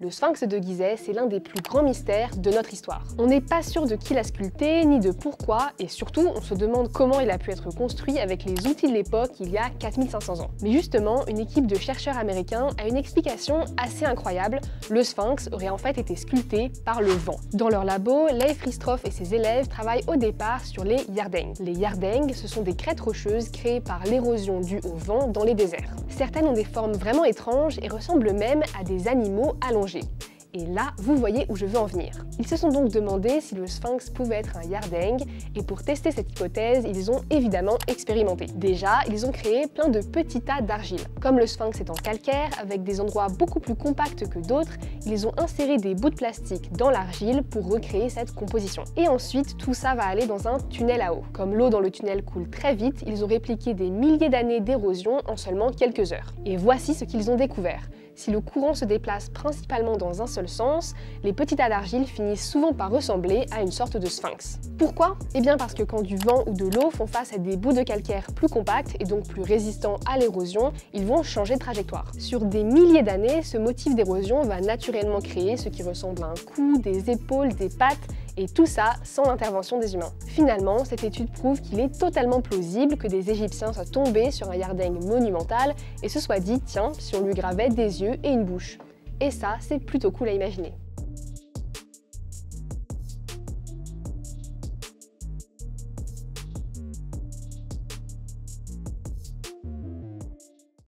Le sphinx de Gizeh, c'est l'un des plus grands mystères de notre histoire. On n'est pas sûr de qui l'a sculpté, ni de pourquoi, et surtout, on se demande comment il a pu être construit avec les outils de l'époque il y a 4500 ans. Mais justement, une équipe de chercheurs américains a une explication assez incroyable. Le sphinx aurait en fait été sculpté par le vent. Dans leur labo, Leif Ristroff et ses élèves travaillent au départ sur les yardengs. Les yardengs, ce sont des crêtes rocheuses créées par l'érosion due au vent dans les déserts. Certaines ont des formes vraiment étranges et ressemblent même à des animaux allongés. Et là, vous voyez où je veux en venir. Ils se sont donc demandé si le sphinx pouvait être un yardeng, et pour tester cette hypothèse, ils ont évidemment expérimenté. Déjà, ils ont créé plein de petits tas d'argile. Comme le sphinx est en calcaire, avec des endroits beaucoup plus compacts que d'autres, ils ont inséré des bouts de plastique dans l'argile pour recréer cette composition. Et ensuite, tout ça va aller dans un tunnel à eau. Comme l'eau dans le tunnel coule très vite, ils ont répliqué des milliers d'années d'érosion en seulement quelques heures. Et voici ce qu'ils ont découvert. Si le courant se déplace principalement dans un seul sens, les petits tas d'argile finissent souvent par ressembler à une sorte de sphinx. Pourquoi? Eh bien parce que quand du vent ou de l'eau font face à des bouts de calcaire plus compacts et donc plus résistants à l'érosion, ils vont changer de trajectoire. Sur des milliers d'années, ce motif d'érosion va naturellement créer ce qui ressemble à un cou, des épaules, des pattes, et tout ça sans l'intervention des humains. Finalement, cette étude prouve qu'il est totalement plausible que des Égyptiens soient tombés sur un yardeng monumental et se soient dit, tiens, si on lui gravait des yeux et une bouche. Et ça, c'est plutôt cool à imaginer.